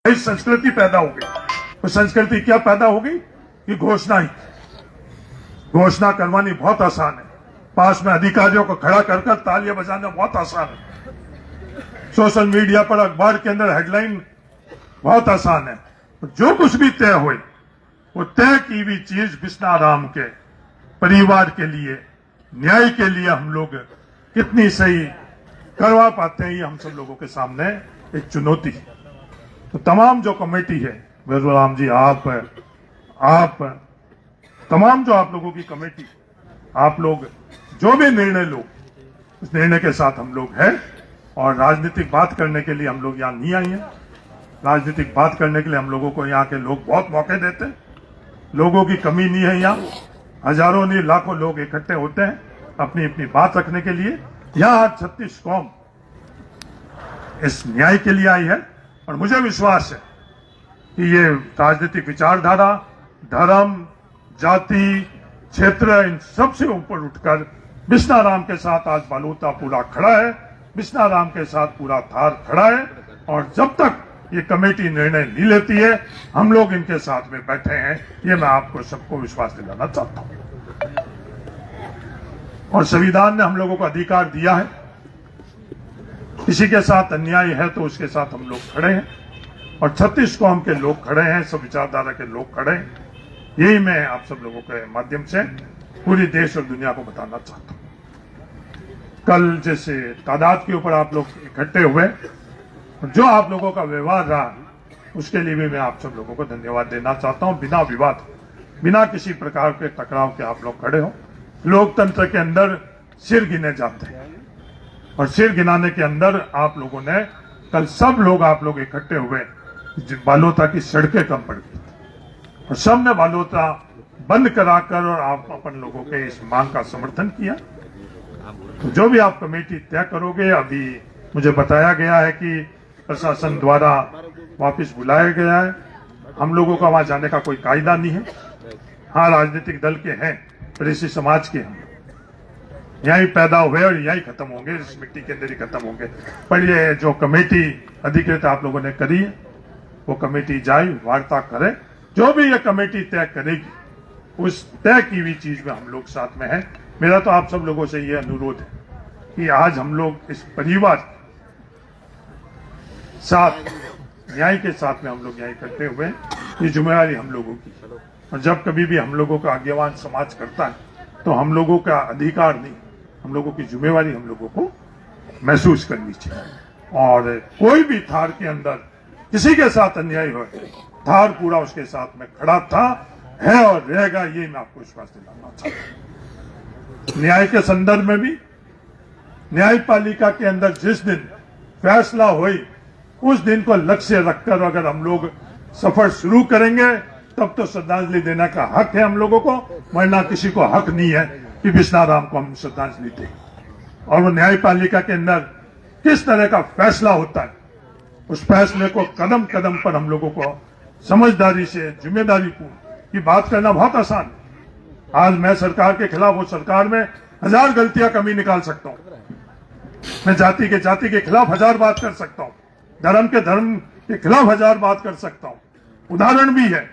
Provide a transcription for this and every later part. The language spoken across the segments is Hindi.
इस संस्कृति पैदा हो गई। तो संस्कृति क्या पैदा हो गई? कि घोषणा करवानी बहुत आसान है, पास में अधिकारियों को खड़ा कर तालियां बजाना बहुत आसान है, सोशल मीडिया पर अखबार के अंदर हेडलाइन बहुत आसान है। जो कुछ भी तय हुई वो तय की हुई चीज बिश्नाराम के परिवार के लिए, न्याय के लिए हम लोग कितनी सही करवा पाते हैं, ये हम सब लोगों के सामने एक चुनौती है। तो तमाम जो कमेटी है, वेदुराम जी, आप तमाम जो आप लोगों की कमेटी, आप लोग जो भी निर्णय लो, उस निर्णय के साथ हम लोग हैं। और राजनीतिक बात करने के लिए हम लोग यहाँ नहीं आए हैं। राजनीतिक बात करने के लिए हम लोगों को यहाँ के लोग बहुत मौके देते हैं। लोगों की कमी नहीं है, यहाँ हजारों नहीं लाखों लोग इकट्ठे होते हैं अपनी अपनी बात रखने के लिए। यहाँ 36 कौम इस न्याय के लिए आई है और मुझे विश्वास है कि ये राजनीतिक विचारधारा, धर्म, जाति, क्षेत्र, इन सबसे ऊपर उठकर बिश्नाराम के साथ आज बालोता पूरा खड़ा है, बिश्नाराम के साथ पूरा थार खड़ा है। और जब तक ये कमेटी निर्णय नहीं लेती है, हम लोग इनके साथ में बैठे हैं, ये मैं आपको सबको विश्वास दिलाना चाहता हूं। और संविधान ने हम लोगों को अधिकार दिया है, किसी के साथ अन्याय है तो उसके साथ हम लोग खड़े हैं। और 36 कौम के लोग खड़े हैं, सब विचारधारा के लोग खड़े हैं। यही मैं आप सब लोगों के माध्यम से पूरी देश और दुनिया को बताना चाहता हूं। कल जैसे तादाद के ऊपर आप लोग इकट्ठे हुए, जो आप लोगों का व्यवहार रहा, उसके लिए भी मैं आप सब लोगों को धन्यवाद देना चाहता हूं। बिना विवाद, बिना किसी प्रकार के टकराव के आप लोग खड़े हो। लोकतंत्र के अंदर सिर गिने जाते हैं और सिर गिनाने के अंदर आप लोगों ने, कल सब लोग आप लोग इकट्ठे हुए, बालोता की सड़कें कम पड़ गई और सबने बालोता बंद कराकर और आप अपन लोगों के इस मांग का समर्थन किया। तो जो भी आप कमेटी तय करोगे, अभी मुझे बताया गया है कि प्रशासन द्वारा वापस बुलाया गया है। हम लोगों का वहां जाने का कोई कायदा नहीं है। हाँ, राजनीतिक दल के हैं, पर इसी समाज के हैं, यहीं पैदा हुए और यहीं खत्म होंगे, इस मिट्टी के अंदर ही खत्म होंगे। पर ये जो कमेटी अधिकृत आप लोगों ने करी है, वो कमेटी जाए, वार्ता करे, जो भी ये कमेटी तय करेगी, उस तय की हुई चीज में हम लोग साथ में हैं। मेरा तो आप सब लोगों से ये अनुरोध है कि आज हम लोग इस परिवार साथ, न्याय के साथ में हम लोग यहाँ इकट्ठे हुए, ये जिम्मेदारी हम लोगों की। और जब कभी भी हम लोगों का आज्ञावान समाज करता है, तो हम लोगों का अधिकार नहीं, हम लोगों की जिम्मेवारी हम लोगों को महसूस करनी चाहिए। और कोई भी थार के अंदर किसी के साथ अन्याय हो, थार पूरा उसके साथ में खड़ा था, है और रहेगा, ये मैं आपको विश्वास दिलाना चाहता हूं। न्याय के संदर्भ में भी, न्यायपालिका के अंदर जिस दिन फैसला हुई, उस दिन को लक्ष्य रखकर अगर हम लोग सफर शुरू करेंगे, तब तो श्रद्धांजलि देने का हक है हम लोगों को, वरना किसी को हक नहीं है कि बिश्नाराम को हम श्रद्धांजलि दें। और वो न्यायपालिका के अंदर किस तरह का फैसला होता है, उस फैसले को कदम कदम पर हम लोगों को समझदारी से, जिम्मेदारी की बात करना बहुत आसान है। आज मैं सरकार के खिलाफ, वो सरकार में 1000 गलतियां कमी निकाल सकता हूं। मैं जाति के खिलाफ 1000 बात कर सकता हूं, धर्म के खिलाफ 1000 बात कर सकता हूं। उदाहरण भी है,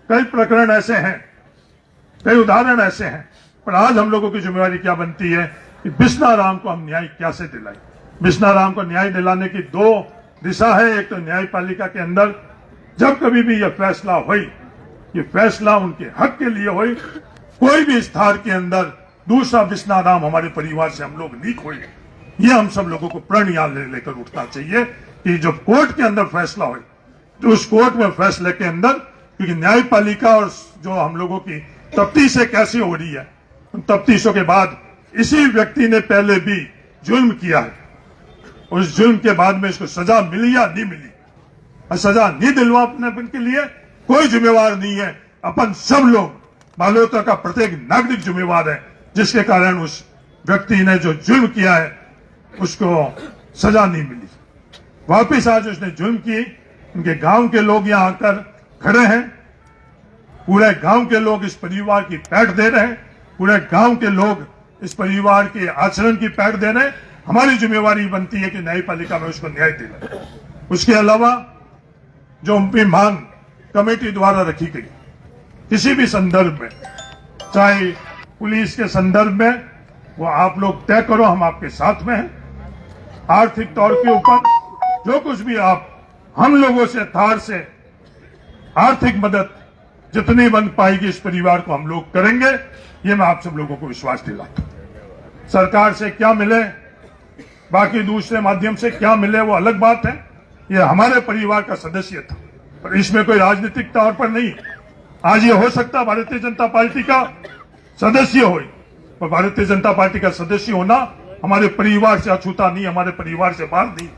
कई प्रकरण ऐसे हैं, कई उदाहरण ऐसे हैं। पर आज हम लोगों की जिम्मेवारी क्या बनती है कि बिश्नाराम को हम न्याय कैसे दिलाएं। बिश्नाराम को न्याय दिलाने की 2 दिशा है। एक तो न्यायपालिका के अंदर जब कभी भी यह फैसला हुई, ये फैसला उनके हक के लिए हुई। कोई भी इस थार के अंदर दूसरा बिश्नाराम हमारे परिवार से हम लोग नहीं खोए, ये हम सब लोगों को प्रण याद लेकर उठना चाहिए कि जो कोर्ट के अंदर फैसला हुई, तो उस कोर्ट में फैसले के अंदर, क्योंकि न्यायपालिका और जो हम लोगों की तफ्तीशें कैसी हो रही है, उन तफ्तीशों के बाद इसी व्यक्ति ने पहले भी जुल्म किया है, उस जुल्म के बाद में इसको सजा मिली या नहीं मिली, और सजा नहीं दिलवाने के लिए कोई जिम्मेवार नहीं है। अपन सब लोग, बालोता का प्रत्येक नागरिक जिम्मेवार है, जिसके कारण उस व्यक्ति ने जो जुल्म किया है उसको सजा नहीं मिली। वापिस आज उसने जुल्म की, उनके गांव के लोग यहां आकर खड़े हैं, पूरे गांव के लोग इस परिवार की पैठ दे रहे हैं, पूरे गांव के लोग इस परिवार के आचरण की पैठ दे रहे हैं। हमारी जिम्मेवारी बनती है कि न्यायपालिका में उसको न्याय दिलाएं। उसके अलावा जो उनकी मांग कमेटी द्वारा रखी गई, किसी भी संदर्भ में, चाहे पुलिस के संदर्भ में, वो आप लोग तय करो, हम आपके साथ में हैं। आर्थिक तौर के ऊपर जो कुछ भी आप हम लोगों से थार से आर्थिक मदद जितनी बन पाएगी इस परिवार को हम लोग करेंगे, ये मैं आप सब लोगों को विश्वास दिलाता हूं। सरकार से क्या मिले, बाकी दूसरे माध्यम से क्या मिले, वो अलग बात है। ये हमारे परिवार का सदस्य था, पर इसमें कोई राजनीतिक तौर पर नहीं। आज ये हो सकता भारतीय जनता पार्टी का सदस्य हो, पर भारतीय जनता पार्टी का सदस्य होना हमारे परिवार से अछूता नहीं, हमारे परिवार से बाहर नहीं।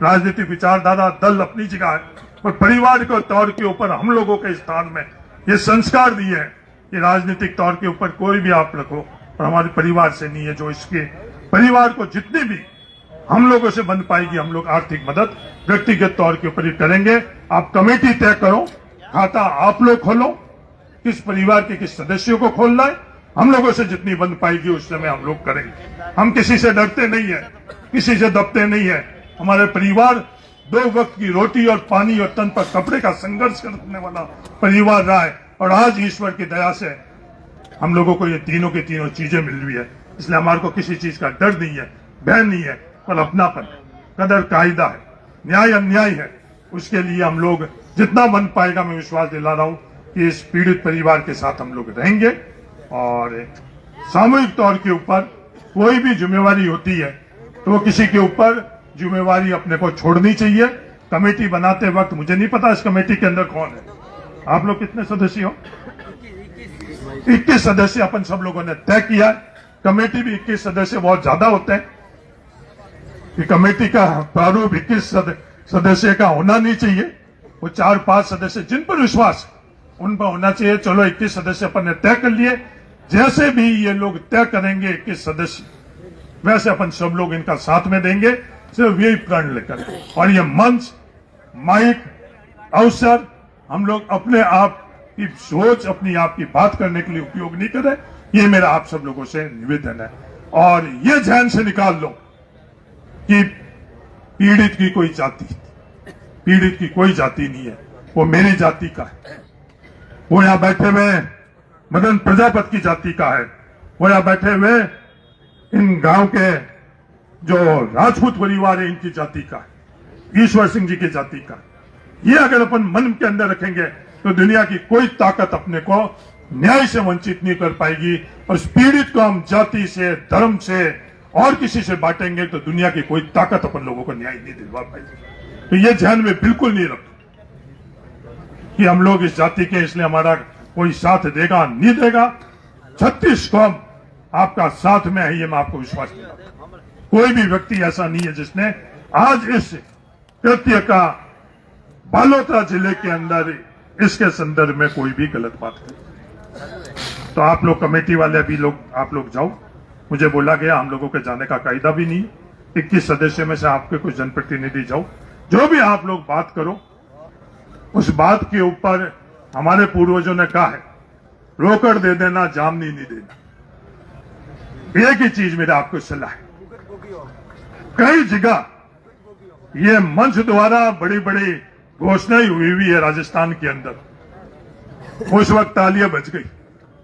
राजनीतिक विचारधारा दल अपनी जगह है, पर परिवार के तौर के ऊपर हम लोगों के स्थान में ये संस्कार दिए हैं कि राजनीतिक तौर के ऊपर कोई भी आप रखो, और हमारे परिवार से नहीं है। जो इसके परिवार को जितनी भी हम लोगों से बन पाएगी, हम लोग आर्थिक मदद व्यक्तिगत तौर के ऊपर ही करेंगे। आप कमेटी तय करो, खाता आप लोग खोलो, किस परिवार के किस सदस्यों को खोलना है, हम लोगों से जितनी बन पाएगी उस समय हम लोग करेंगे। हम किसी से डरते नहीं है, किसी से दबते नहीं है। हमारे परिवार 2 वक्त की रोटी और पानी और तन पर कपड़े का संघर्ष करने वाला परिवार रहा है, और आज ईश्वर की दया से हम लोगों को ये तीनों की तीनों चीजें मिल रही है। इसलिए हमारे को किसी चीज का डर नहीं है, भय नहीं है, पर अपनापन है, कदर कायदा है, न्याय अन्याय है। उसके लिए हम लोग जितना बन पाएगा, मैं विश्वास दिला रहा हूं कि इस पीड़ित परिवार के साथ हम लोग रहेंगे। और सामूहिक तौर के ऊपर कोई भी जिम्मेवारी होती है तो वो किसी के ऊपर जिम्मेवारी अपने को छोड़नी चाहिए। कमेटी बनाते वक्त मुझे नहीं पता इस कमेटी के अंदर कौन है, आप लोग कितने सदस्य हो? 21 सदस्य अपन सब लोगों ने तय किया। कमेटी भी 21 सदस्य बहुत ज्यादा होते हैं कि कमेटी का प्रारूप 21 सदस्य का होना नहीं चाहिए। वो 4-5 सदस्य जिन पर विश्वास उन पर होना चाहिए। चलो 21 सदस्य अपन ने तय कर लिए, जैसे भी ये लोग तय करेंगे 21 सदस्य, वैसे अपन सब लोग इनका साथ में देंगे, सिर्फ यही प्रण लेकर। और ये मंच, माइक, अवसर हम लोग अपने आप की सोच, अपनी आप की बात करने के लिए उपयोग नहीं करें। ये मेरा आप सब लोगों से निवेदन है। और ये ध्यान से निकाल लो कि पीड़ित की कोई जाति नहीं है, वो मेरी जाति का है। वो यहां बैठे हुए मदन प्रजापति की जाति का है, वो यहां बैठे हुए इन गांव के जो राजपूत परिवार है इनकी जाति का है, ईश्वर सिंह जी की जाति का। ये अगर अपन मन के अंदर रखेंगे तो दुनिया की कोई ताकत अपने को न्याय से वंचित नहीं कर पाएगी। और इस पीड़ित को हम जाति से, धर्म से और किसी से बांटेंगे तो दुनिया की कोई ताकत अपन लोगों को न्याय नहीं दिलवा पाएगी। तो ये ध्यान में बिल्कुल नहीं रखो कि हम लोग इस जाति के, इसलिए हमारा कोई साथ देगा नहीं देगा। 36 कौम आपका साथ में है, ये मैं आपको विश्वास दिलाता हूं। कोई भी व्यक्ति ऐसा नहीं है जिसने आज इस कृत्य का बालोतरा जिले के अंदर इसके संदर्भ में कोई भी गलत बात करी। तो आप लोग कमेटी वाले भी लोग, आप लोग जाओ। मुझे बोला गया हम लोगों के जाने का कायदा भी नहीं। 21 सदस्य में से आपके कुछ जनप्रतिनिधि जाओ, जो भी आप लोग बात करो उस बात के ऊपर हमारे पूर्वजों ने कहा है, रोकड़ दे देना, जामनी नहीं देना। एक ही चीज मेरा आपको सलाह है, कई जगह ये मंच द्वारा बड़ी बड़ी घोषणाएं हुई है राजस्थान के अंदर, उस वक्त तालियां बज गई।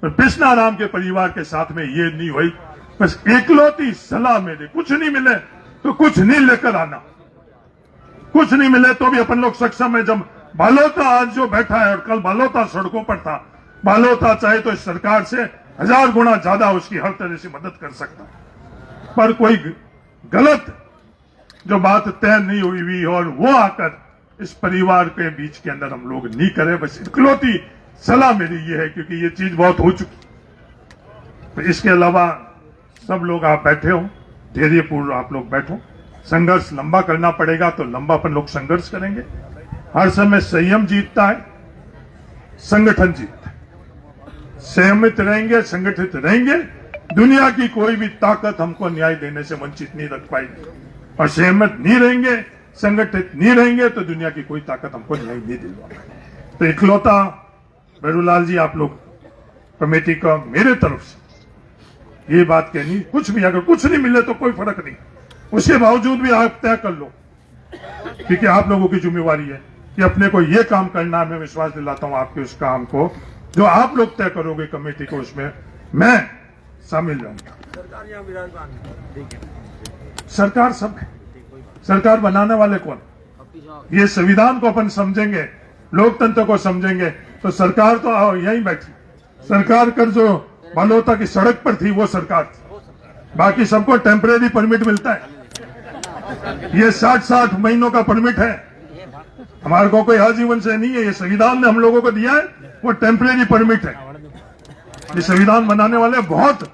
पर बिस्ना राम के परिवार के साथ में ये नहीं हुई। बस एकलौती सलाह मेरी, कुछ नहीं मिले तो कुछ नहीं लेकर आना, कुछ नहीं मिले तो भी अपन लोग सक्षम है। जब बालोता आज जो बैठा है और कल बालोता सड़कों पर था, बालोता चाहे तो इस सरकार से 1000 गुना ज्यादा उसकी हर तरह से मदद कर सकता, पर कोई गलत जो बात तय नहीं हुई और वो आकर इस परिवार के बीच के अंदर हम लोग नहीं करें। बस इकलौती सलाह मेरी ये है, क्योंकि ये चीज बहुत हो चुकी। तो इसके अलावा सब लोग आप बैठे हो, धैर्यपूर्ण आप लोग बैठो। संघर्ष लंबा करना पड़ेगा तो लंबा अपन लोग संघर्ष करेंगे। हर समय संयम जीतता है, संगठन जीतता है। संयमित रहेंगे, संगठित रहेंगे, दुनिया की कोई भी ताकत हमको न्याय देने से वंचित नहीं रख पाएगी। और संयमित नहीं रहेंगे, संगठित नहीं रहेंगे तो दुनिया की कोई ताकत हमको न्याय नहीं दिलवा पाएगी। तो इकलौता भैरूलाल जी, आप लोग कमेटी का मेरे तरफ से ये बात कहनी, कुछ भी अगर कुछ नहीं मिले तो कोई फर्क नहीं, उसके बावजूद भी आप तय कर लो, क्योंकि आप लोगों की जिम्मेवारी है कि अपने को ये काम करना है, मैं विश्वास दिलाता हूं आपके उस काम को जो आप लोग तय करोगे कमेटी को, उसमें मैं शामिल रहूंगा। सरकार यहाँ विराजमान है। सरकार सब है, सरकार बनाने वाले कौन? ये संविधान को अपन समझेंगे, लोकतंत्र को समझेंगे तो सरकार तो यहीं बैठी। सरकार कर जो बालोता की सड़क पर थी वो सरकार थी, बाकी सबको टेम्परेरी परमिट मिलता है। ये 60-60 महीनों का परमिट है, हमारे को कोई आजीवन से नहीं है। ये संविधान ने हम लोगों को दिया है, वो टेम्परेरी परमिट है। ये संविधान बनाने वाले बहुत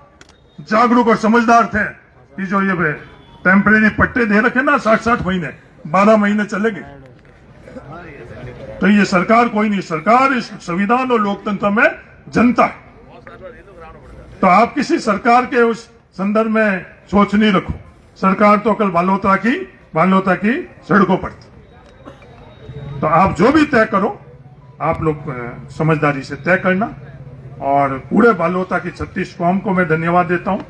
जागरूक और समझदार थे कि जो ये टेम्परेरी पट्टे दे रखे ना 60-60 महीने, 12 महीने चलेंगे। तो ये सरकार कोई नहीं, सरकार इस संविधान और लोकतंत्र में जनता है। तो आप किसी सरकार के उस संदर्भ में सोच नहीं रखो। सरकार तो कल बालोता की सड़कों पर थी। तो आप जो भी तय करो, आप लोग समझदारी से तय करना। और पूरे बालोता की 36 कौम को मैं धन्यवाद देता हूं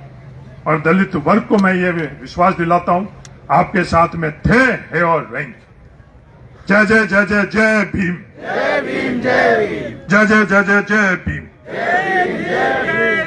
और दलित वर्ग को मैं ये विश्वास दिलाता हूं, आपके साथ में थे, है और रहेंगे। जय जय जय जय जय भीम, जय भीम, जय भीम, जय जय जय जय जय भीम। जय भीम, जय भीम।